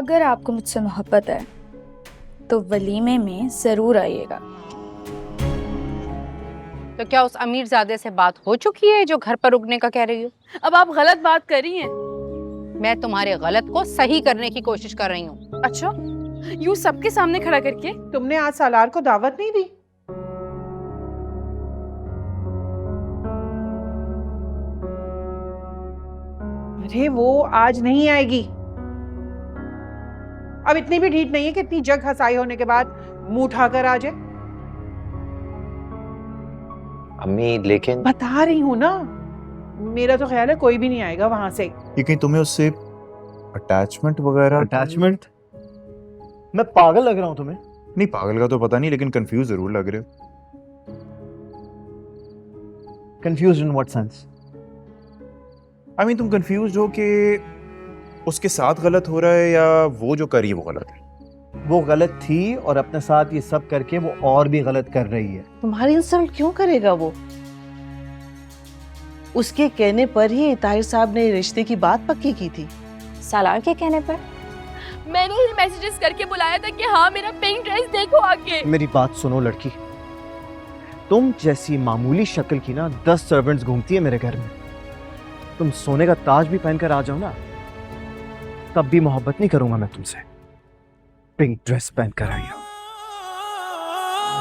अगर आपको मुझसे मोहब्बत है तो वलीमे में जरूर आइएगा। तो क्या उस अमीरजादे से बात हो चुकी है जो घर पर रुकने का कह रही हो? अब आप गलत बात कर रही हैं। मैं तुम्हारे गलत को सही करने की कोशिश कर रही हूँ। अच्छा, यूं सबके सामने खड़ा करके? तुमने आज सालार को दावत नहीं दी? अरे वो आज नहीं आएगी। अब इतनी भी ढीठ नहीं है कि इतनी जग हंसाई होने के बाद मुंह उठाकर आ जाए। अम्मी लेकिन बता रही हूँ ना, मेरा तो ख्याल है कोई भी नहीं आएगा वहां से। ये कहीं तुम्हें उससे अटैचमेंट वगैरह? अटैचमेंट? मैं पागल लग रहा हूँ तुम्हें? नहीं, पागल का तो पता नहीं, लेकिन कंफ्यूज जरूर लग रहे हो। Confused in what sense? I mean तुम कंफ्यूज हो कि उसके साथ गलत हो रहा है या वो जो करी वो गलत है। वो गलत थी और अपने साथ ये सब करके वो और भी गलत कर रही है। तुम्हारी इंसल्ट क्यों करेगा वो? उसके कहने पर ही ताहिर साहब ने रिश्ते की बात पक्की की थी। सालार के कहने पर? मैंने ही मैसेजेस करके बुलाया था कि हाँ मेरा पिंक ड्रेस देखो आके। मेरी बात सुनो लड़की, तुम जैसी मामूली शक्ल की ना 10 सर्वेंट्स घूमती है मेरे घर में। तुम सोने का ताज भी पहनकर आ जाओ ना, तब भी मोहब्बत नहीं करूंगा मैं तुमसे। पिंक ड्रेस पहनकर आई हो।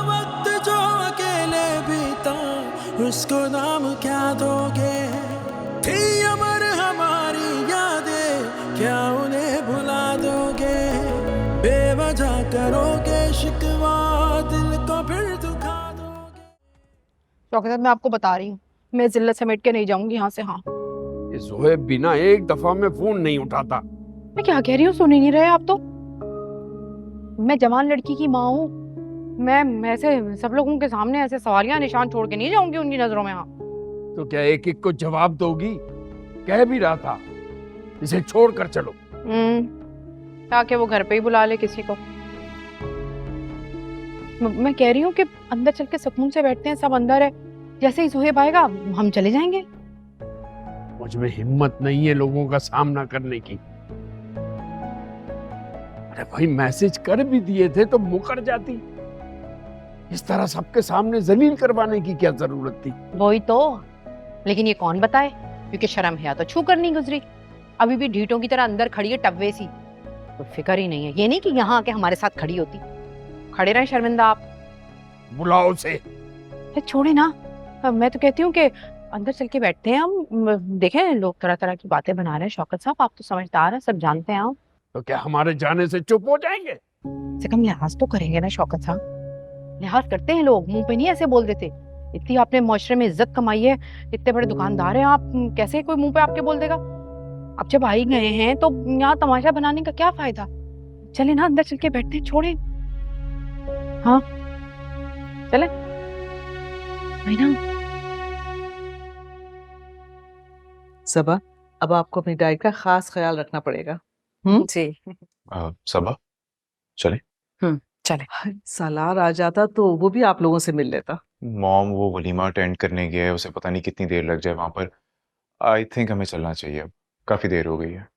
वक्त जो अकेले बीता उसको नाम क्या दोगे? थी अमर हमारी यादें, क्या उन्हें भुला दोगे? बेवजह करोगे शिकवा, दिल को फिर दुखा दोगे। शौकत, मैं आपको बता रही हूँ, मैं जिल्लत समेट के नहीं जाऊंगी यहाँ से। हाँ, ये ज़ोहैब बिना एक दफा में फोन नहीं उठाता। मैं क्या कह रही हूँ, सुन ही नहीं रहे आप तो। मैं जवान लड़की की माँ हूँ, मैं ऐसे सब लोगों के सामने ऐसे सवालिया निशान छोड़ के नहीं जाऊंगी उनकी नजरों में। हाँ, तो क्या एक एक को जवाब दोगी? कह भी रहा था इसे छोड़ कर चलो। ताकि वो घर पे ही बुला ले किसी को। मैं कह रही हूँ कि अंदर चल के सुकून से बैठते हैं, सब अंदर है। जैसे ही ज़ोहैब आएगा हम चले जाएंगे। मुझ में हिम्मत नहीं है लोगों का सामना करने की। अरे भाई, मैसेज कर भी दिए थे तो मुकर जाती। इस तरह सबके सामने जलील करवाने की क्या जरूरत थी? वही तो, लेकिन ये कौन बताए, क्योंकि शर्म है तो छू कर नहीं गुजरी। अभी भी ढीठों की तरह अंदर खड़ी है टब्बे सी, तो फिक्र ही नहीं है। ये नहीं कि यहाँ आके हमारे साथ खड़ी होती। खड़े रहे शर्मिंदा आप। बुलाओ से। छोड़े ना, मैं तो कहती हूँ कि अंदर चल के बैठते हैं हम। देखें, लोग तरह तरह की बातें बना रहे हैं। शौकत साहब, आप तो समझदार हैं, सब जानते हैं आप। तो क्या हमारे जाने से चुप हो जाएंगे? से कम लिहाज तो करेंगे ना शौकत साहब। लिहाज करते हैं लोग, मुंह पे नहीं ऐसे बोल देते। इतनी आपने मुआशरे में इज्जत कमाई है, इतने बड़े दुकानदार हैं आप, कैसे कोई मुंह पे आपके बोल देगा? अब जब आ ही गए हैं तो यहाँ तमाशा बनाने का क्या फायदा? चले ना, अंदर चल के बैठते हैं। छोड़े। हाँ चले ना। सबा, अब आपको अपनी डाइट का खास ख्याल रखना पड़ेगा। जी सबा चले। चले। सालार आ जाता तो वो भी आप लोगों से मिल लेता। मॉम वो वलीमा अटेंड करने गया है, उसे पता नहीं कितनी देर लग जाए वहां पर। आई थिंक हमें चलना चाहिए, अब काफी देर हो गई है।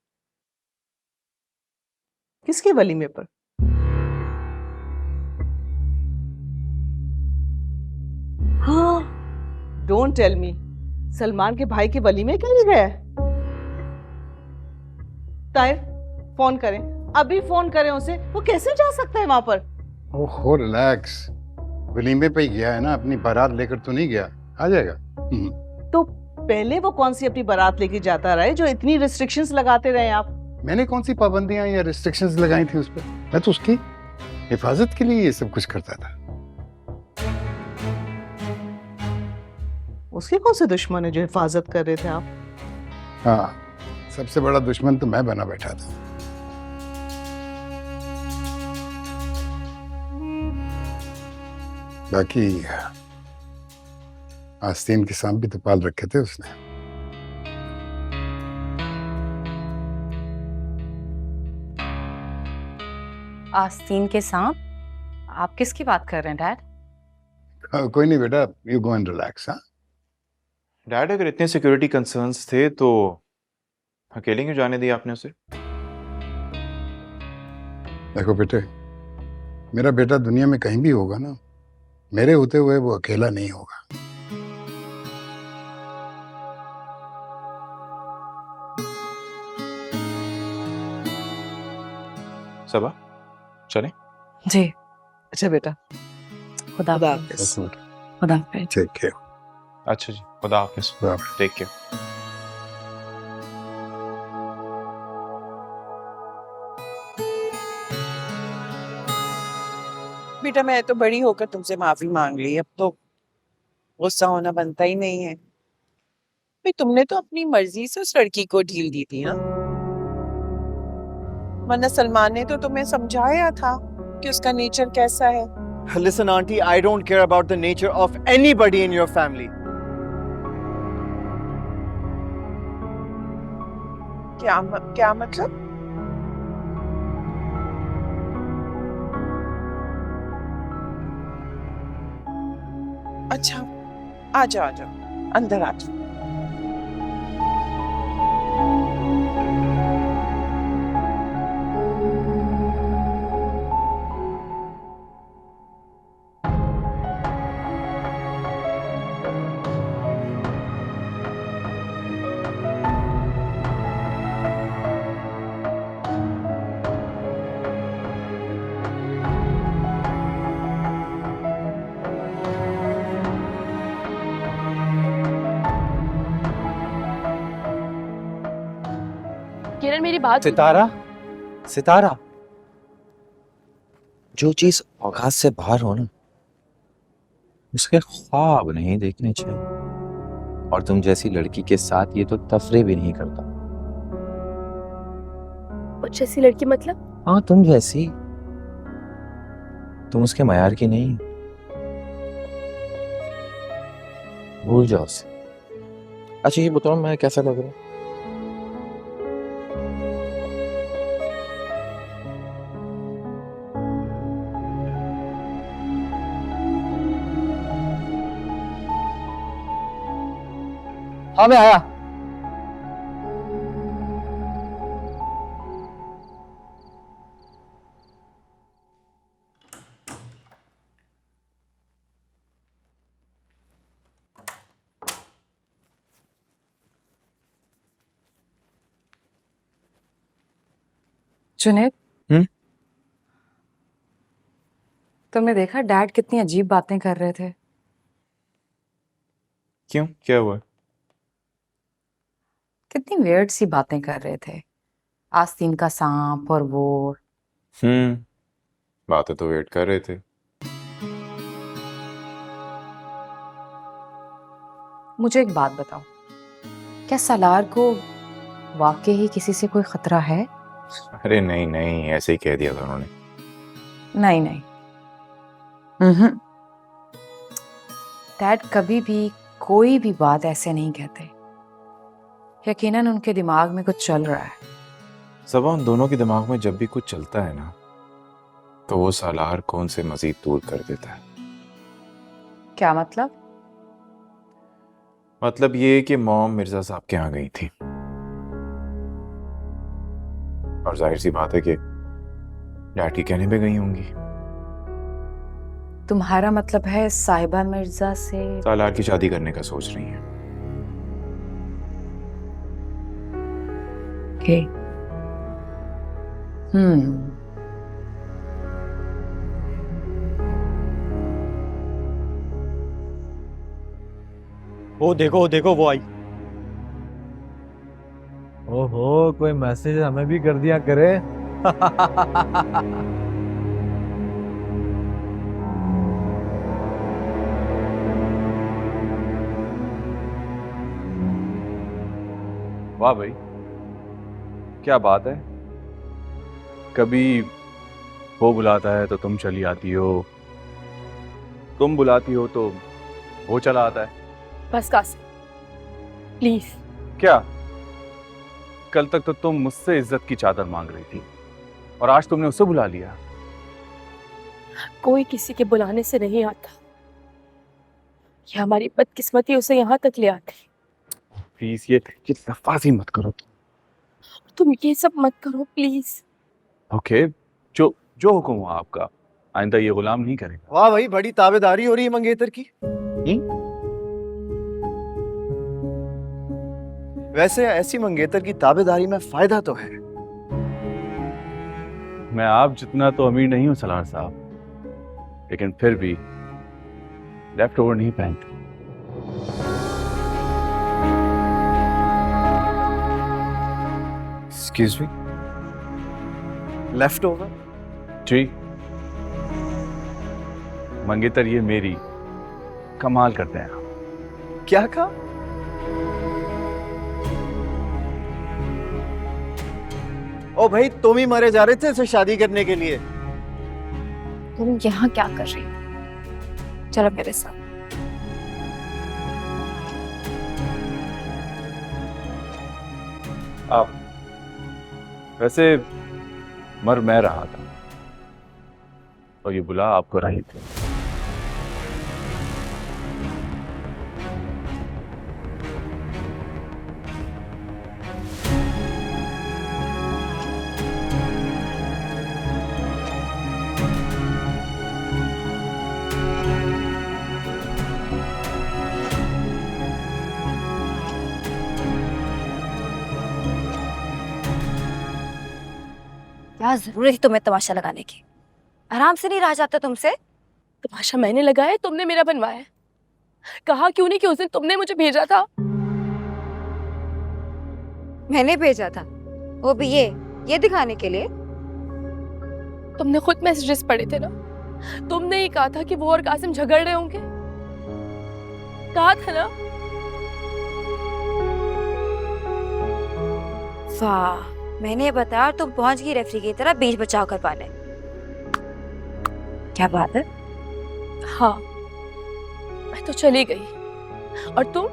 किसके वलीमे पर? हाँ, डोंट टेल मी, सलमान के भाई के वलीमे के लिए गया है? ताहिर, फोन करें, अभी फोन करें उसे। वो कैसे जा सकता है वहां पर? ओहो रिलैक्स, वलीमे पे ही गया है ना, अपनी बारात लेकर तो नहीं गया, आ जाएगा। तो पहले वो कौन सी अपनी बारात लेके जाता रहे जो इतनी रिस्ट्रिक्शंस लगाते रहे आप? मैंने कौन सी पाबंदियां या रिस्ट्रिक्शंस लगाई थी उस पर? मैं तो उसकी हिफाजत के लिए ये सब कुछ करता था। उसके कौन से दुश्मन है जो हिफाजत कर रहे थे आप? हाँ, सबसे बड़ा दुश्मन तो मैं बना बैठा था। बाकी आस्तीन के सांप भी तो पाल रखे थे उसने। आस्तीन के सांप? आप किसकी बात कर रहे हैं डैड? कोई नहीं बेटा, यू गो एंड रिलैक्स। हाँ डैड, अगर इतने सिक्योरिटी कंसर्न्स थे तो अकेले क्यों जाने दिया आपने उसे? देखो बेटे, मेरा बेटा दुनिया में कहीं भी होगा ना, मेरे होते हुए वो अकेला नहीं होगा। सबा चलें? जी। अच्छा बेटा, खुदा खुदा हाफिज। हाफिज। खुदा हाफिज। ठीक है। अच्छा जी, खुदा हाफिज। Take care. बेटा मैं तो बड़ी होकर तुमसे माफी मांग ली, अब तो गुस्सा होना बनता ही नहीं है। भाई तुमने तो अपनी मर्जी से उस लड़की को ढील दी थी ना, वरना सलमान ने तो तुम्हें समझाया था कि उसका नेचर कैसा है। Listen, auntie, I don't care about the nature of anybody in your family. क्या मतलब? अच्छा, आ जाओ अंदर आ जाओ। किरण मेरी बात सितारा, सितारा, जो चीज औकात से बाहर हो ना, उसके ख्वाब नहीं देखने चाहिए। और तुम जैसी लड़की के साथ ये तो तफरीह भी नहीं करता। और जैसी लड़की मतलब? हाँ, तुम जैसी। तुम उसके मयार की नहीं, भूल जाओ उसे। अच्छा ये बताओ, मैं कैसा लग रहा हूँ? हाँ मैं आया। जुनैद, हम्म? तुमने देखा डैड कितनी अजीब बातें कर रहे थे? क्यों, क्या हुआ? कितनी वियर्ड सी बातें कर रहे थे। आस्तीन का सांप और वो। बातें तो वेट कर रहे थे। मुझे एक बात बताओ, क्या सलार को वाकई ही किसी से कोई खतरा है? अरे नहीं नहीं, ऐसे ही कह दिया था उन्होंने। नहीं नहीं, डैड कभी भी कोई भी बात ऐसे नहीं कहते। यकीनन उनके दिमाग में कुछ चल रहा है। सबा, उन दोनों के दिमाग में जब भी कुछ चलता है ना, तो वो सालार को उनसे मजीद दूर कर देता है। क्या मतलब? मतलब ये कि मॉम मिर्जा साहब के यहाँ गई थी, और जाहिर सी बात है कि डैड के कहने पे गई होंगी। तुम्हारा मतलब है साहिबा मिर्जा से? सालार की शादी करने का सोच रही हैं। ओके। वो देखो वो आई। ओहो, कोई मैसेज हमें भी कर दिया करे। वाह भाई, क्या बात है। कभी वो बुलाता है तो तुम चली आती हो, तुम बुलाती हो तो वो चला आता है। बस कासिम, प्लीज। क्या कल तक तो तुम मुझसे इज्जत की चादर मांग रही थी, और आज तुमने उसे बुला लिया। कोई किसी के बुलाने से नहीं आता, ये हमारी बदकिस्मती उसे यहाँ तक ले आती। प्लीज ये लफाजी मत करो। तुम ये सब मत करो प्लीज। ओके, जो जो हुक्म हो आपका, आइंदा ये गुलाम नहीं करेगा। वाह भाई, बड़ी ताबेदारी हो रही है मंगेतर की। वैसे ऐसी मंगेतर की ताबेदारी में फायदा तो है। मैं आप जितना तो अमीर नहीं हूं सलार साहब, लेकिन फिर भी लेफ्ट ओवर नहीं पहनते। Excuse me, left over? जी मंगेतर, ये मेरी कमाल करते हैं आप। क्या कहा? ओ भाई, तुम ही मरे जा रहे थे इसे शादी करने के लिए। तुम यहाँ क्या कर रही हो? चलो मेरे साथ। आप वैसे मर मैं रहा था और ये बुला आपको रही थी। क्या जरूरत थी तुम्हें तमाशा लगाने की? आराम से नहीं रहा जाता तुमसे? तमाशा मैंने लगाया, तुमने मेरा बनवाया। कहा क्यों नहीं कि उस दिन तुमने मुझे भेजा था? मैंने भेजा था, वो भी ये दिखाने के लिए। तुमने खुद मैसेजेस पढ़े थे ना? तुमने ही कहा था कि वो और कासिम झगड़ रहे होंगे, कहा था ना? वाह, मैंने बताया और तुम पहुंच गई रेफरी की तरह बीच बचाव कर पाने। क्या बात है? हाँ, मैं तो चली गई और तुम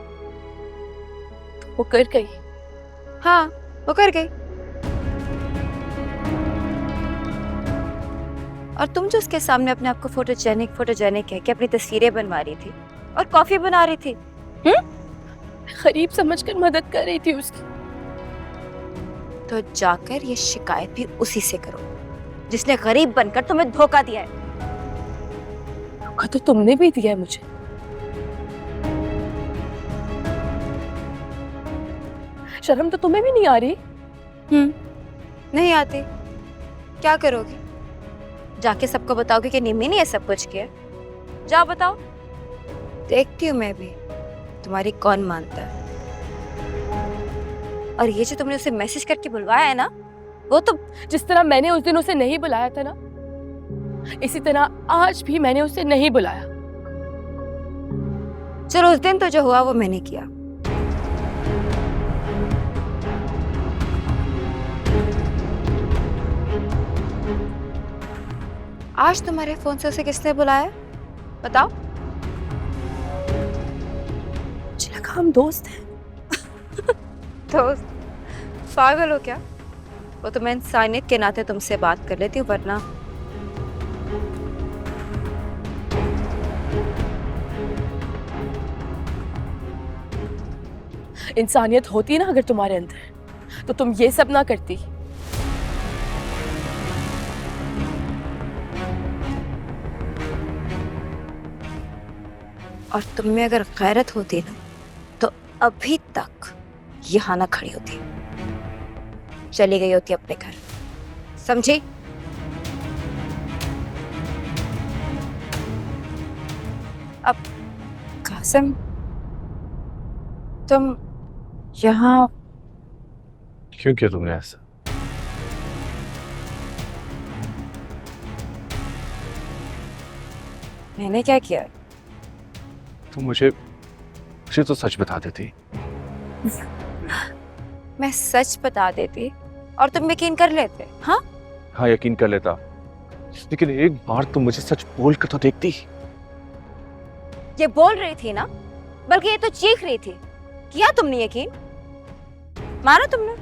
वो कर गई। हाँ, वो कर गई। और तुम जो उसके सामने अपने आप को फोटोजेनिक कह के अपनी तस्वीरें बनवा रही थी और कॉफी बना रही थी। गरीब समझकर मदद कर रही थी उसकी। तो जाकर ये शिकायत भी उसी से करो जिसने गरीब बनकर तुम्हें धोखा दिया है। धोखा तो तुमने भी दिया है मुझे। शर्म तो तुम्हें भी नहीं आ रही? नहीं आती। क्या करोगी? जाके सबको बताओगे कि निम्मी ने ये सब कुछ किया? जाओ बताओ, देखती हूँ मैं भी तुम्हारी कौन मानता है। और ये जो तुमने उसे मैसेज करके बुलवाया है ना, वो तो जिस तरह मैंने उस दिन उसे नहीं बुलाया था ना, इसी तरह आज भी मैंने उसे नहीं बुलाया। चलो, उस दिन तो जो हुआ वो मैंने किया। आज तुम्हारे फोन से उसे किसने बुलाया? बताओ। मुझे लगा हम दोस्त हैं। दोस्त? पागल हो क्या? वो तो मैं इंसानियत के नाते तुमसे बात कर लेती हूँ, वरना इंसानियत होती ना अगर तुम्हारे अंदर, तो तुम ये सब ना करती। और तुम में अगर गैरत होती ना, तो अभी तक यहाँ ना खड़ी होती, चली गई होती अपने घर। समझी? अब कासिम, तुम यहाँ क्यों किया तुमने ऐसा? मैंने क्या किया? तुम मुझे तो सच बता देती। मैं सच बता देती और तुम यकीन कर लेते। हाँ, यकीन कर लेता, लेकिन एक बार तुम मुझे सच बोल कर तो देखती। ये बोल रही थी ना, बल्कि ये तो चीख रही थी। किया तुमने यकीन? माना तुमने?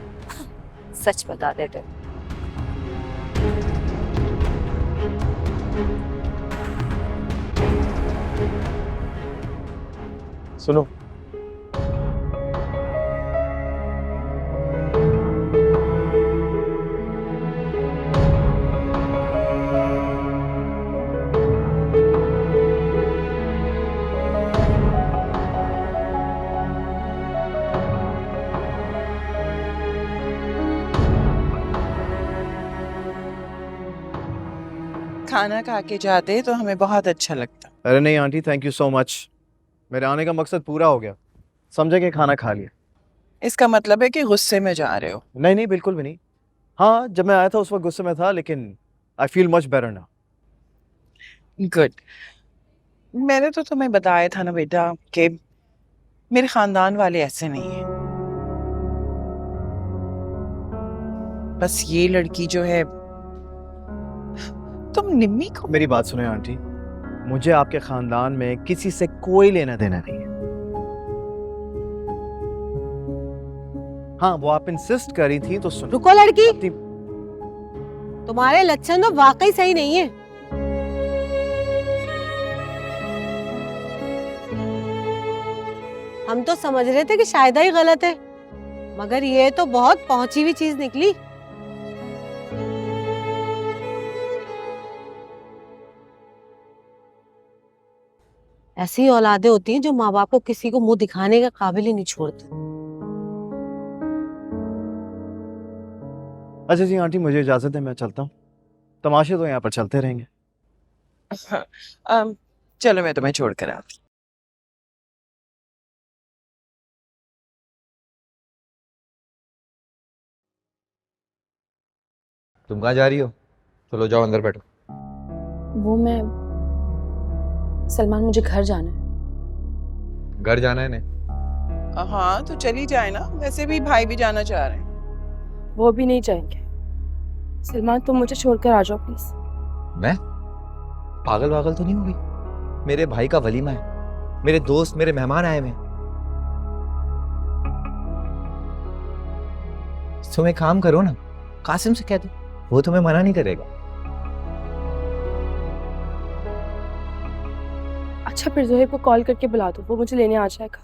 सच बता देते। सुनो, खाना खा के जाते तो हमें बहुत अच्छा लगता। अरे नहीं aunty, thank you so much. मेरे आने का मकसद पूरा हो गया। समझे कि खाना खा लिया। इसका मतलब है कि गुस्से में जा रहे हो? नहीं नहीं, बिल्कुल भी नहीं। हाँ, जब मैं आया था उस वक्त गुस्से में था, लेकिन I feel much better now. Good. मैंने तो तुम्हें बताया था ना बेटा कि मेरे खानदान वाले ऐसे नहीं हैं। बस ये लड़की जो है, तुम निम्मी को। मेरी बात सुने आंटी, मुझे आपके खानदान में किसी से कोई लेना देना नहीं है। हाँ, वो आप इंसिस्ट कर रही थी तो सुनो। रुको लड़की, तुम्हारे लक्षण तो वाकई सही नहीं है। हम तो समझ रहे थे कि शायद ही गलत है, मगर ये तो बहुत पहुंची हुई चीज निकली। ऐसी औलादें होती हैं जो माँ बाप को किसी को मुंह दिखाने का काबिल ही नहीं छोड़ती। अच्छा जी आंटी, मुझे इजाजत है, मैं चलता हूँ। तमाशे तो यहाँ पर चलते रहेंगे। चलो मैं तुम्हें छोड़ कर आती। तुम कहाँ जा रही हो? चलो जाओ अंदर बैठो। वो मैं सलमान, मुझे घर जाना है। घर जाना है ने? हाँ तो चली जाए ना, वैसे भी भाई भी जाना चाह रहे हैं। वो भी नहीं जाएंगे। सलमान तुम मुझे छोड़कर आ जाओ प्लीज। मैं पागल वागल तो नहीं हो गई? मेरे भाई का वलीमा है, मेरे दोस्त मेरे मेहमान आए हुए हैं। तुम एक काम करो ना, कासिम से कह दो, वो तुम्हें मना नहीं करेगा। अच्छा फिर जोहेब को कॉल करके बुला दो, वो मुझे लेने आ जाएगा।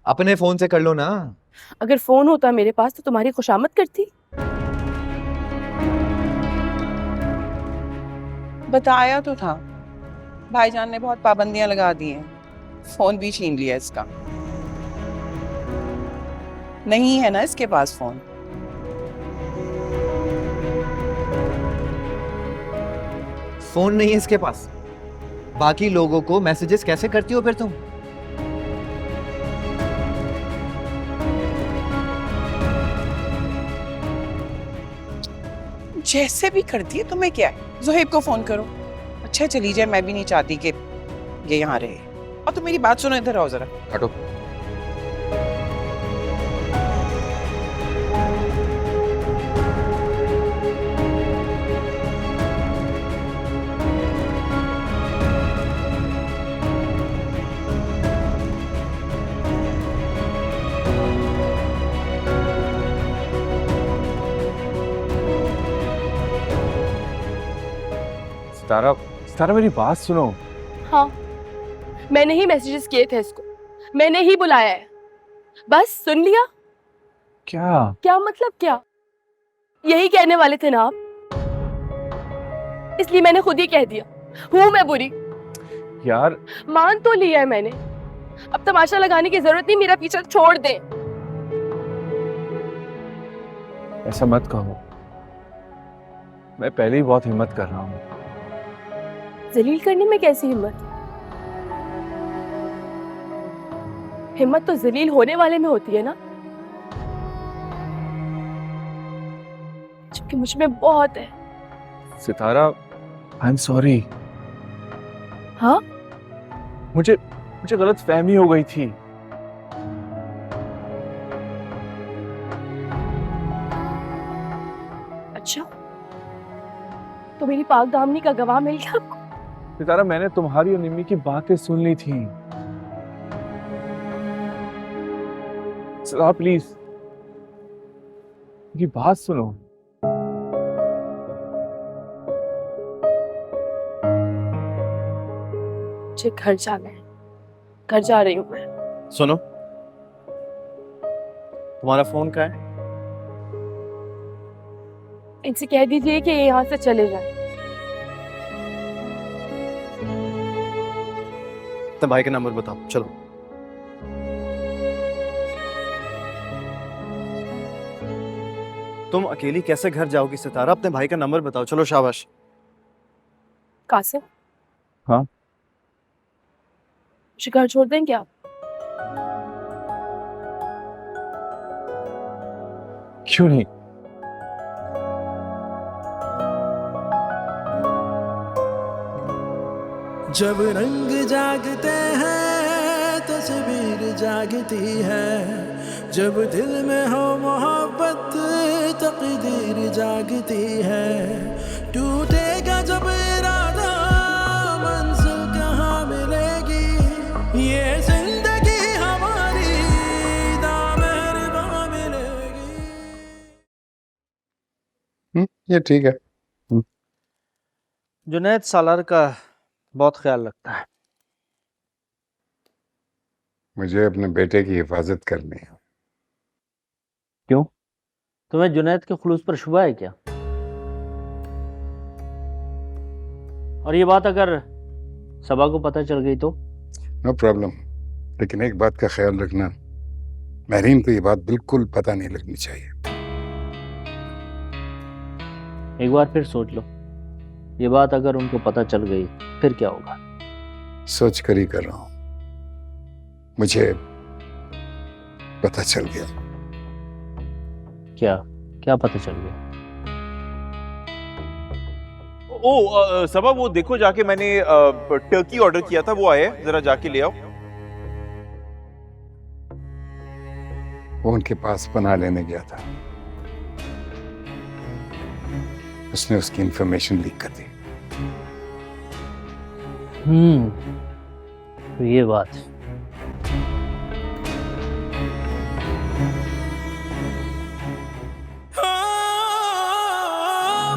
अपने फोन से कर लो ना। अगर फोन होता मेरे पास तो तुम्हारी खुशामद करती। बताया तो था, भाईजान ने बहुत पाबंदियां लगा दी हैं, फोन भी छीन लिया इसका। नहीं है ना इसके पास फोन। फोन नहीं है इसके पास, बाकी लोगों को मैसेजेस कैसे करती हो फिर तुम? जैसे भी करती है तुम्हें क्या है? जोहेब को फोन करो। अच्छा चली जाए, मैं भी नहीं चाहती कि ये यहाँ रहे। और तुम मेरी बात सुनो, इधर आओ जरा। हटो। सितारा, सितारा मेरी बात सुनो। हाँ, मैंने ही मैसेजेस किए थे इसको, मैंने ही बुलाया है। बस सुन लिया। क्या? क्या मतलब क्या? यही कहने वाले थे ना आप, इसलिए मैंने खुद ही कह दिया। हूँ मैं बुरी? यार मान तो लिया है मैंने, अब तमाशा लगाने की जरूरत नहीं, मेरा पीछा छोड़ दे। ऐसा मत कहो, मैं पहले ही बहुत हिम्मत कर रहा हूँ। जलील करने में कैसी हिम्मत? हिम्मत तो जलील होने वाले में होती है ना, क्योंकि मुझ में बहुत है। सितारा, आई एम सॉरी। हाँ? मुझे गलत फहमी हो गई थी। अच्छा, तो मेरी पाक दामनी का गवाह मिल गया आपको? सितारा, मैंने तुम्हारी और निम्मी की बातें सुन ली थी। सितारा प्लीज, ये बात सुनो। मुझे घर जाना है, घर जा रही हूँ मैं। सुनो, तुम्हारा फोन कहाँ है? इनसे कह दीजिए कि यहाँ से चले जाए। तो भाई का नंबर बताओ, चलो। तुम अकेली कैसे घर जाओगी सितारा? अपने भाई का नंबर बताओ, चलो शाबाश। कासिम। हाँ? शिकार छोड़ दें क्या? क्यों नहीं? जब रंग जागते हैं तस्वीर जागती है, जब दिल में हो मोहब्बत तकदीर जागती है। टूटेगा जब इरादा मंजिल कहाँ मिलेगी, ये जिंदगी हमारी दामन मिलेगी। ये ठीक है। जुनैद सालार का बहुत ख्याल रखता है। मुझे अपने बेटे की हिफाजत करनी है। क्यों? तुम्हें जुनैद के खुलूस पर शुबा है क्या? और ये बात अगर सबा को पता चल गई तो? नो प्रॉब्लम, लेकिन एक बात का ख्याल रखना, महरीन को ये बात बिल्कुल पता नहीं लगनी चाहिए। एक बार फिर सोच लो, ये बात अगर उनको पता चल गई फिर क्या होगा? सोच कर ही कर रहा हूं। मुझे पता चल गया। क्या क्या पता चल गया? सबा वो देखो जाके, मैंने टर्की ऑर्डर किया था, वो आया है, जरा जाके ले आओ। वो उनके पास पनाह लेने गया था, उसने उसकी इंफॉर्मेशन लीक कर दी। तो ये बात।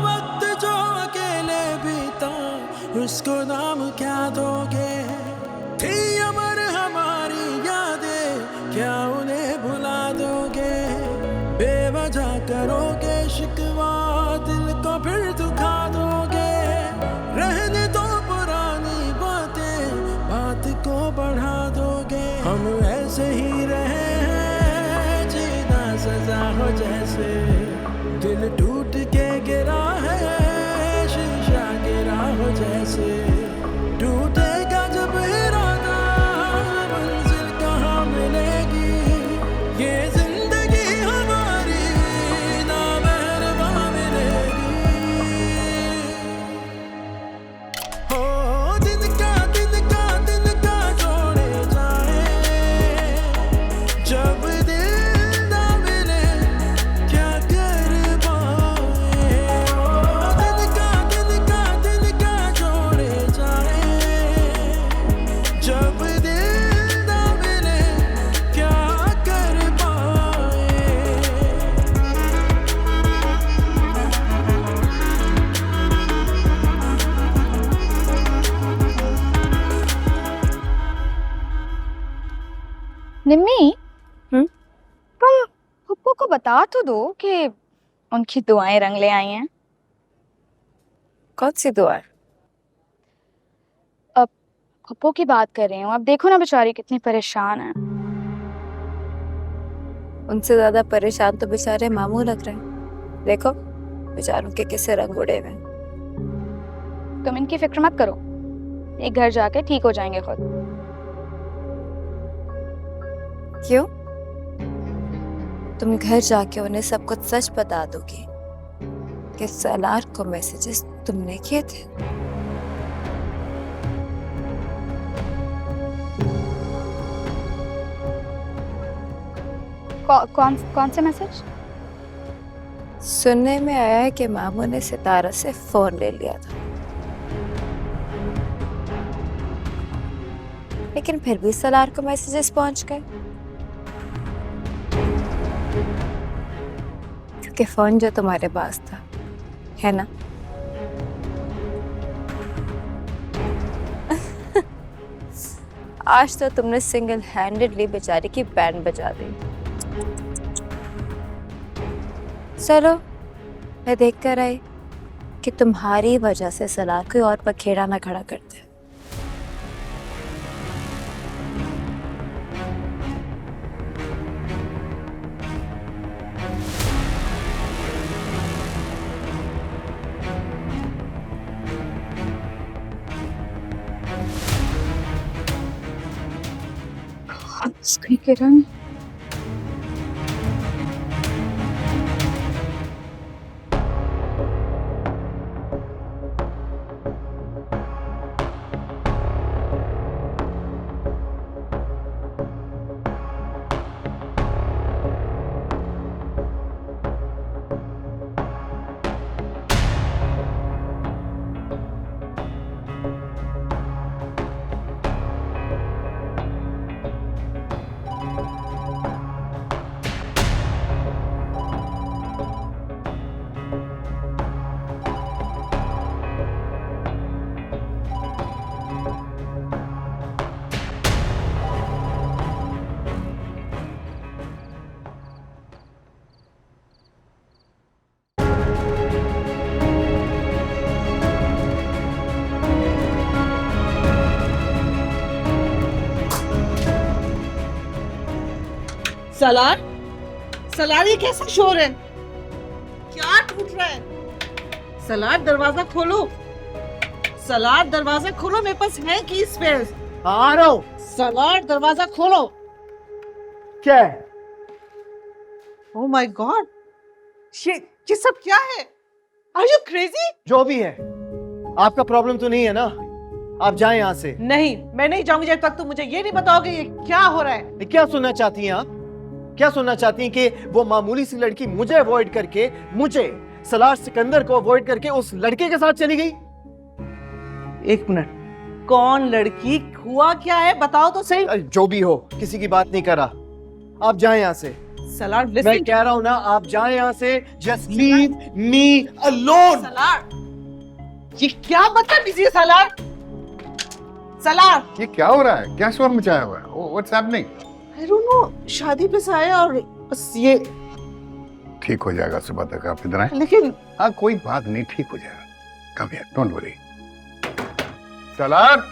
वक्त जो अकेले बीता उसको नाम क्या दोगे, थी अमर हमारी यादें क्या उन्हें भुला दोगे। बेवजह करोगे शिकवा, दिल को फिर दुखा दोगे। रहने दो पुरानी बातें, बात को बढ़ा दोगे। हम ऐसे ही रहे हैं, जीना सजा हो जैसे। दिल टूट के गिरा है, शीशा गिरा हो जैसे। टूटेगा जब इरादा मंजिल कहाँ मिलेगी, ये जिंदगी हमारी नामहरबा मिलेगी। हो दिन का जोड़े जाए, जब दिल ना मिले क्या कर पाए। हो दिन का जोड़े जाए, जब दिल ना मिले क्या कर पाए। निम्मी, तुम पप्पू को बता तो दो कि उनकी दुआएं रंग ले आई हैं। कौन सी दुआ? अब पप्पू की बात कर रही हूँ। अब देखो ना बेचारी कितनी परेशान है। उनसे ज्यादा परेशान तो बेचारे मामू लग रहे हैं। देखो बेचारों के कैसे रंग उड़े हुए हैं। तुम इनकी फिक्र मत करो, एक घर जाके ठीक हो जाएंगे खुद। क्यों? तुम घर जाके उन्हें सब कुछ सच बता दोगी कि सलार को मैसेजेस तुमने किए थे। कौन से मैसेज? सुनने में आया है कि मामू ने सितारा से फोन ले लिया था, लेकिन फिर भी सलार को मैसेजेस पहुंच गए, क्योंकि फोन जो तुम्हारे पास था, है ना? आज तो तुमने सिंगल हैंडेडली बेचारी की बैंड बजा दी। चलो मैं देख कर आई कि तुम्हारी वजह से सलार कोई और पखेड़ा ना खड़ा करते। किरण सलार, सलार ये कैसा शोर है? क्या टूट रहा है? सलार दरवाजा खोलो। सलार दरवाजा खोलो, मेरे पास है की स्पेस। आ रहा हूँ। सलार दरवाजा खोलो। क्या है? ओह माय गॉड, ये सब क्या है? Are you crazy? जो भी है, आपका प्रॉब्लम तो नहीं है ना? आप जाएं यहाँ से। नहीं, मैं नहीं जाऊंगी जब तक तुम मुझे ये नहीं बताओगे ये क्या हो रहा है। क्या सुनना चाहती हैं आप? क्या सुनना चाहती हैं कि वो मामूली सी लड़की मुझे अवॉइड करके, मुझे सलार सिकंदर को अवॉइड करके उस लड़के के साथ चली गई? एक मिनट, कौन लड़की, हुआ क्या है बताओ तो सही। जो भी हो, किसी की बात नहीं कर रहा। आप जाएं यहाँ से। सलार मैं कह रहा हूँ ना, आप जाएं यहाँ से। Just leave me alone. Salaar, ये क्या बदतमीजी है सलार? सलार, ये क्या हो रहा है? क्या शोर मचाया हुआ है? What's happening? I don't know, शादी पे से आया और बस ये। ठीक हो जाएगा, सुबह तक आप इधर आए। लेकिन हाँ कोई बात नहीं, ठीक हो जाएगा। Come here, don't worry. Salaar,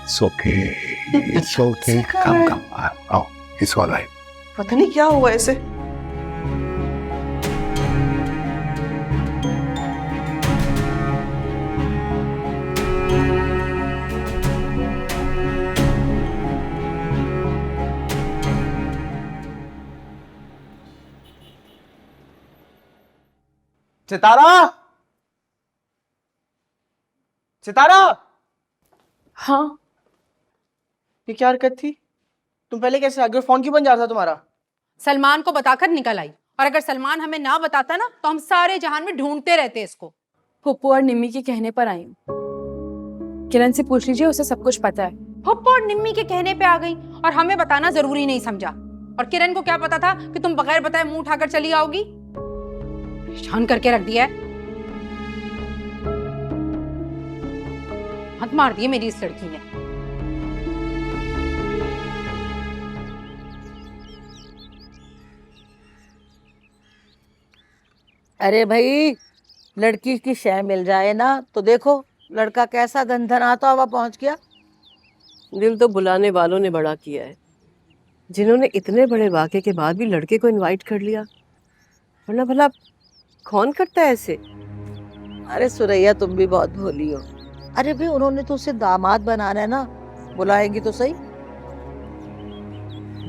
It's okay. It's okay. Come. Oh, it's all right. पता नहीं क्या हुआ ऐसे। सितारा, सितारा। हाँ, ये क्या हरकत थी? तुम पहले कैसे आ गए? फोन क्यों बन जा रहा था तुम्हारा? सलमान को बताकर निकल आई, और अगर सलमान हमें ना बताता ना तो हम सारे जहान में ढूंढते रहते इसको। पप्पू और निम्मी के कहने पर आई हूँ। किरण से पूछ लीजिए, उसे सब कुछ पता है। पप्पू और निम्मी के कहने पे आ गई और हमें बताना जरूरी नहीं समझा। और किरण को क्या पता था कि तुम बगैर बताए मुंह उठाकर चली आओगी? परेशान करके रख दिया है। हद मार दी है मेरी इस लड़की ने। अरे भाई, लड़की की शय मिल जाए ना तो देखो लड़का कैसा धनधनाता हुआ पहुंच गया। दिल तो बुलाने वालों ने बड़ा किया है, जिन्होंने इतने बड़े वाक़े के बाद भी लड़के को इनवाइट कर लिया, वरना भला कौन करता है ऐसे। अरे सुरैया, तुम भी बहुत भोली हो। अरे भाई, उन्होंने तो उसे दामाद बनाना है ना, बुलाएंगी तो सही।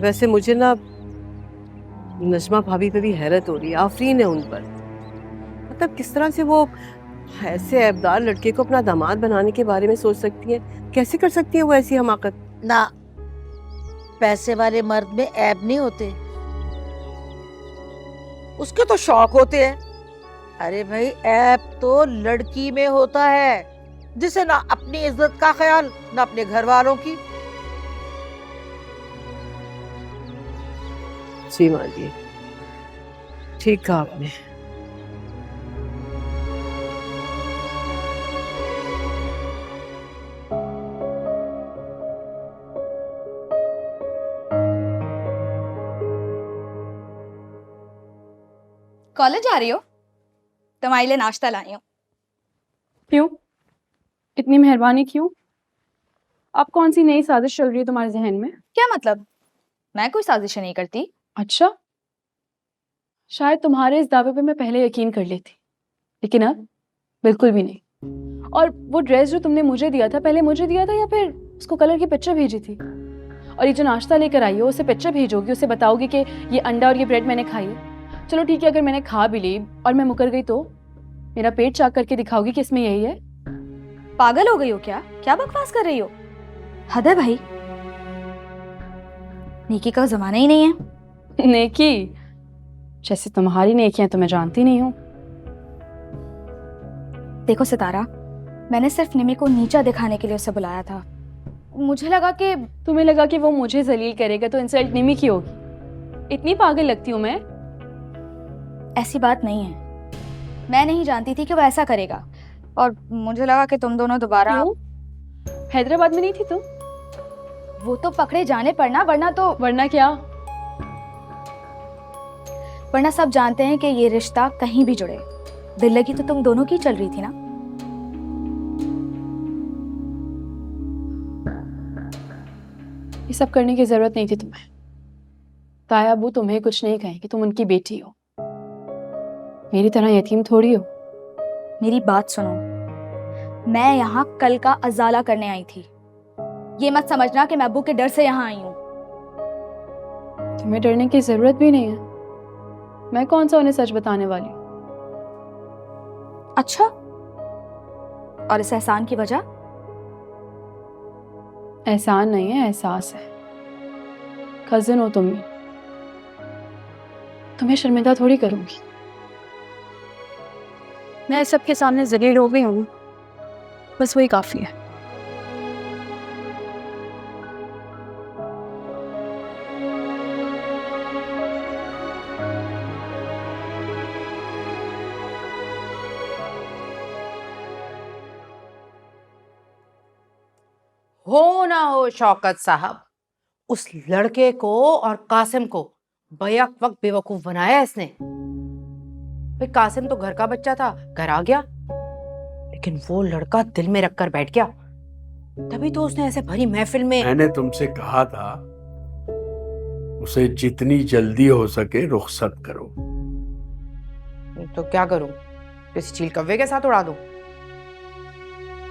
वैसे मुझे ना नजमा भाभी पे भी हैरत हो रही है, आफरीन है उन पर। मतलब किस तरह से वो ऐसे ऐबदार लड़के को अपना दामाद बनाने के बारे में सोच सकती है? कैसे कर सकती है वो ऐसी हमाकत? ना, पैसे वाले मर्द में ऐब नहीं होते, उसके तो शौक होते हैं। अरे भाई, ऐब तो लड़की में होता है जिसे ना अपनी इज्जत का ख्याल ना अपने घर वालों की। जी माँ जी, ठीक कहा आपने। कॉलेज आ रही हो? तुम्हारे लिए नाश्ता लाई हूँ। क्यों? इतनी मेहरबानी क्यों? अब कौन सी नई साजिश चल रही है तुम्हारे जहन में? क्या मतलब? मैं कोई साजिश नहीं करती। अच्छा, शायद तुम्हारे इस दावे पे मैं पहले यकीन कर लेती, लेकिन अब बिल्कुल भी नहीं। और वो ड्रेस जो तुमने मुझे दिया था, पहले मुझे दिया था या फिर उसको कलर की पिक्चर भेजी थी? और ये जो नाश्ता लेकर आई हो उसे पिक्चर भेजोगी, उसे बताओगी कि ये अंडा और ये ब्रेड मैंने खाई है। चलो ठीक है, अगर मैंने खा भी ली और मैं मुकर गई तो मेरा पेट चाक करके दिखाओगी कि इसमें यही है? पागल हो गई हो क्या? क्या बकवास कर रही हो? हद है भाई, नेकी का जमाना ही नहीं है। नेकी? जैसे तुम्हारी नेकियां तो मैं जानती नहीं हूँ। देखो सितारा, मैंने सिर्फ निमी को नीचा दिखाने के लिए उसे बुलाया था। मुझे लगा कि तुम्हें लगा कि वो मुझे जलील करेगा तो इंसल्ट निमी की होगी। इतनी पागल लगती हूँ मैं? ऐसी बात नहीं है, मैं नहीं जानती थी कि वो ऐसा करेगा और मुझे लगा कि तुम दोनों दोबारा। हैदराबाद में नहीं थी तुम? वो तो पकड़े जाने पर ना, वरना तो। वरना क्या? वरना सब जानते हैं कि ये रिश्ता कहीं भी जुड़े। दिल लगी तो तुम दोनों की चल रही थी ना। ये सब करने की जरूरत नहीं थी तुम्हें। ताया अबू तुम्हें कुछ नहीं कहेंगे, तुम उनकी बेटी हो, मेरी तरह यतीम थोड़ी हो। मेरी बात सुनो, मैं यहाँ कल का अजाला करने आई थी। ये मत समझना कि मैं अब्बू के डर से यहाँ आई हूँ। तुम्हें डरने की जरूरत भी नहीं है। मैं कौन सा उन्हें सच बताने वाली हूँ? अच्छा, और इस एहसान की वजह? एहसान नहीं है, एहसास है। कजिन हो तुम भी, तुम्हें शर्मिंदा थोड़ी करूंगी। मैं सबके सामने जलील हो गई हूँ, बस वही काफी है। हो ना हो शौकत साहब, उस लड़के को और कासिम को बैक वक्त बेवकूफ बनाया इसने। भाई कासिम तो घर का बच्चा था, घर आ गया, लेकिन वो लड़का दिल में रखकर बैठ गया। तभी तो उसने ऐसे भरी महफिल में। मैंने तुमसे कहा था उसे जितनी जल्दी हो सके रुखसत करो। तो क्या करूं? किसी चील कव्वे के साथ उड़ा दूं?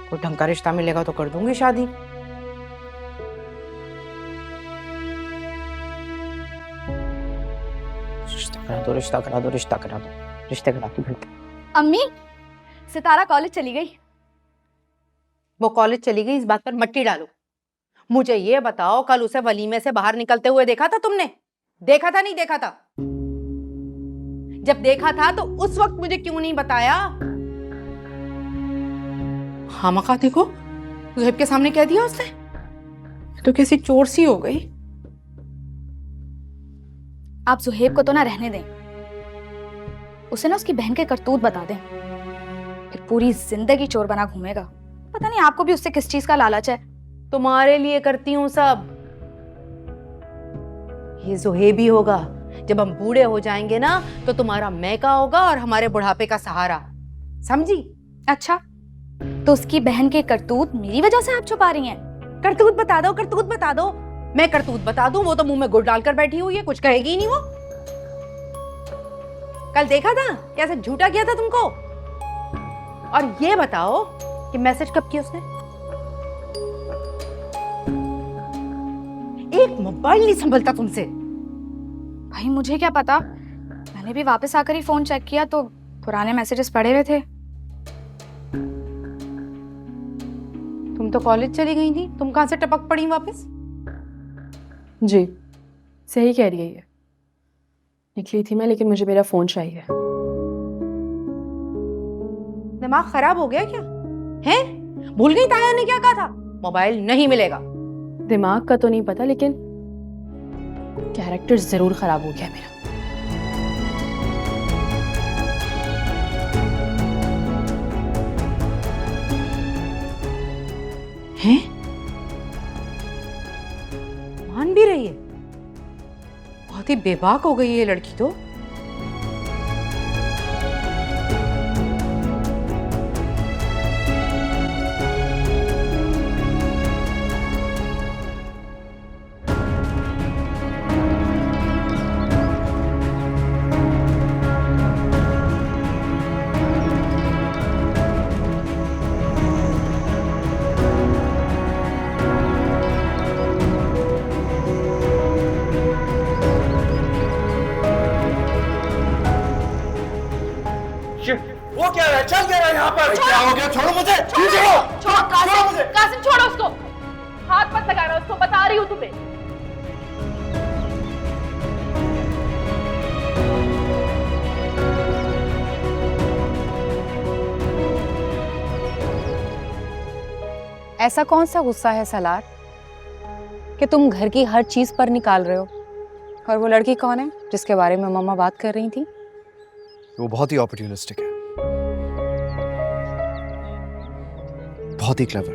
कोई ढंग का रिश्ता मिलेगा तो कर दूंगी शादी। रिश्ता करा दो, रिश्ते करा दो। अम्मी, सितारा कॉलेज चली गई। वो कॉलेज चली गई, इस बात पर मट्टी डालो। मुझे ये बताओ, कल उसे वलीमे से बाहर निकलते हुए देखा था तुमने? देखा था, नहीं देखा था? जब देखा था तो उस वक्त मुझे क्यों नहीं बताया? खामखा देखो, ज़ुहैब के सामने कह दिया उसने। तो कैसी चोर सी हो गई। आप ज़ुहैब को तो ना रहने दें, उसे ना उसकी बहन के करतूत बता दें, फिर पूरी जिंदगी चोर बना घूमेगा। पता नहीं आपको भी उससे किस चीज का लालच है। तुम्हारे लिए करती हूँ सब। ये ज़ुहैब ही होगा, जब हम बूढ़े हो जाएंगे ना तो तुम्हारा मैका होगा और हमारे बुढ़ापे का सहारा, समझी? अच्छा, तो उसकी बहन के करतूत मेरी वजह से आप छुपा रही हैं? करतूत बता दो, करतूत बता दो। मैं करतूत बता दूं, वो तो मुंह में गुड़ डालकर बैठी हुई है, कुछ कहेगी ही नहीं वो। कल देखा था कैसे झूठा किया था तुमको। और ये बताओ कि मैसेज कब किया उसने? एक मोबाइल नहीं संभलता तुमसे। भाई मुझे क्या पता, मैंने भी वापस आकर ही फोन चेक किया तो पुराने मैसेजेस पड़े हुए थे। तुम तो कॉलेज चली गई थी, तुम कहां से टपक पड़ी वापस? जी सही कह रही है ये। निकली थी मैं, लेकिन मुझे मेरा फोन चाहिए। दिमाग खराब हो गया क्या? हैं? भूल गई ताया ने क्या कहा था? मोबाइल नहीं मिलेगा। दिमाग का तो नहीं पता, लेकिन कैरेक्टर जरूर खराब हो गया मेरा। हैं? मान भी रही है, बहुत ही बेबाक हो गई है ये लड़की तो। वो क्या है? चल क्या है यहाँ पर? क्या हो गया? छोड़ो मुझे! छोड़ कासिम, कासिम छोड़ो उसको, हाथ मत लगाना उसको, बता रही हूँ तुम्हें। ऐसा कौन सा गुस्सा है सलार कि तुम घर की हर चीज पर निकाल रहे हो? और वो लड़की कौन है जिसके बारे में मम्मा बात कर रही थी? वो बहुत ही अपॉर्चुनिस्टिक है, बहुत ही क्लेवर।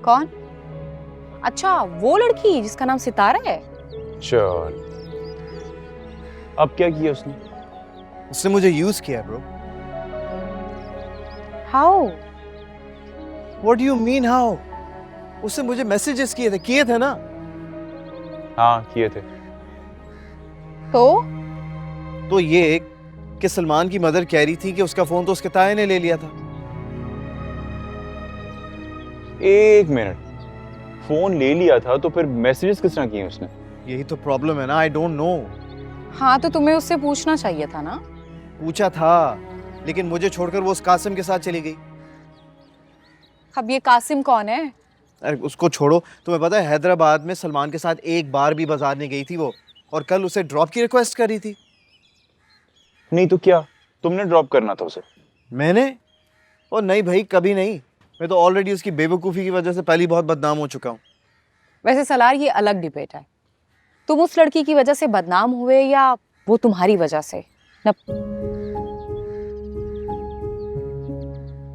कौन? अच्छा वो लड़की जिसका नाम सितारा है। चल, अब क्या किया उसने? उसने मुझे यूज किया bro. How? What do you mean how? उसने मुझे मैसेजेस किए थे ना। हाँ किए थे। तो ये कि सलमान की मदर कह रही थी कि उसका फोन तो उसके ताए ने ले लिया था। एक मिनट, फोन ले लिया था तो फिर मैसेजेस किस तरह किए उसने? यही तो प्रॉब्लम है ना, आई डोंट नो। हाँ तो तुम्हें उससे पूछना चाहिए था ना। पूछा था, लेकिन मुझे छोड़कर वो उस कासिम के साथ चली गई। अब ये कासिम कौन है? अरे उसको छोड़ो, तुम्हें पता है हैदराबाद में सलमान के साथ एक बार भी बाजार नहीं गई थी वो, और कल उसे ड्रॉप की रिक्वेस्ट करी थी। नहीं तो क्या, तुमने ड्रॉप करना था उसे? मैंने? और नहीं भाई, कभी नहीं। मैं तो ऑलरेडी उसकी बेवकूफ़ी की वजह से पहले ही बहुत बदनाम हो चुका हूँ। वैसे सलार ये अलग डिबेट है, तुम उस लड़की की वजह से बदनाम हुए या वो तुम्हारी वजह से न...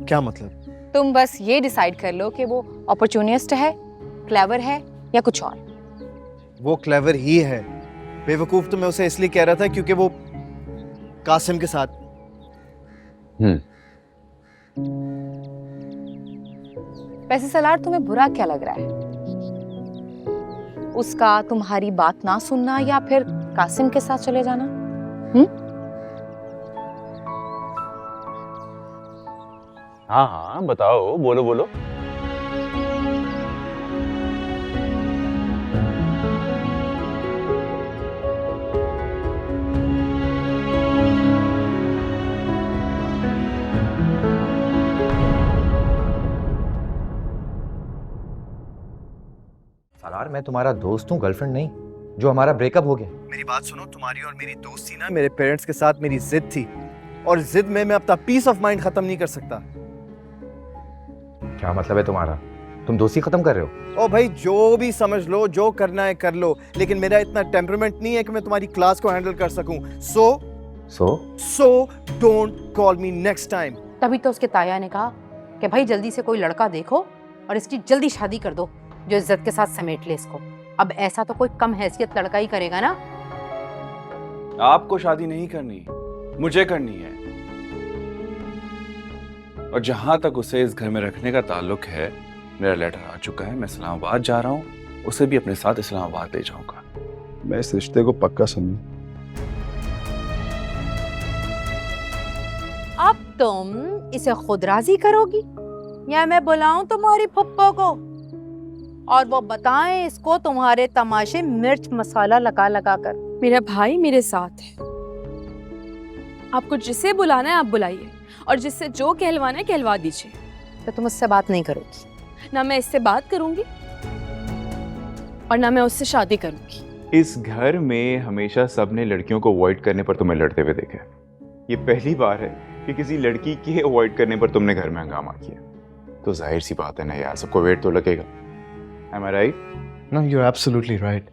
क्या मतलब? तुम बस ये डिसाइड कर लो कि वो अपॉर्चुनिस्ट है, क्लेवर है या कुछ और। वो क्लेवर ही है, बेवकूफ तो मैं उसे इसलिए कह रहा था क्योंकि वो कासिम के साथ। वैसे सलार तुम्हें बुरा क्या लग रहा है? उसका तुम्हारी बात ना सुनना या फिर कासिम के साथ चले जाना? हाँ हाँ बताओ, बोलो बोलो। सलार, मैं तुम्हारा दोस्त हूँ, गर्लफ्रेंड नहीं, जो हमारा ब्रेकअप हो गया। मेरी बात सुनो, तुम्हारी और मेरी दोस्ती ना मेरे पेरेंट्स के साथ मेरी जिद थी, और जिद में मैं अपना पीस ऑफ माइंड खत्म नहीं कर सकता। क्या मतलब है तुम्हारा? तुम दोस्ती खत्म कर रहे हो? ओ भाई, जो भी समझ लो, जो करना है कर लो, लेकिन मेरा इतना टेम्परामेंट नहीं है कि मैं तुम्हारी क्लास को हैंडल कर सकूं। So don't call me next time. तभी तो उसके ताया ने कहा कि भाई जल्दी से कोई लड़का देखो और इसकी जल्दी शादी कर दो, जो इज्जत के साथ समेट ले इसको। अब ऐसा तो कोई कम हैसियत लड़का ही करेगा ना। आपको शादी नहीं करनी, मुझे करनी है। और जहां तक उसे इस घर में रखने का ताल्लुक है, मेरा लेटर आ चुका है, मैं इस्लामाबाद जा रहा हूँ, उसे भी अपने साथ इस्लामाबाद ले जाऊंगा। मैं इस रिश्ते को पक्का समझूं। अब तुम इसे खुद राजी करोगी या मैं बुलाऊं तुम्हारी फुप्पो को और वो बताएं इसको तुम्हारे तमाशे मिर्च मसाला लगा लगा कर? मेरा भाई मेरे साथ है, आपको जिसे बुलाना है आप बुलाइए, और जिससे जो कहलवाना है कहलवा दीजिए। तो तुम उससे बात नहीं करोगी? ना मैं इससे बात करूंगी और ना मैं उससे शादी करूंगी। इस घर में हमेशा सबने लड़कियों को अवॉइड करने पर तुम्हें लड़ते हुए देखा है। ये पहली बार है कि किसी लड़की के अवॉइड करने पर तुमने घर में हंगामा किया। तो जाहिर सी बात है ना यार, सबको वेट तो लगेगा। Am I right? No, you're absolutely right.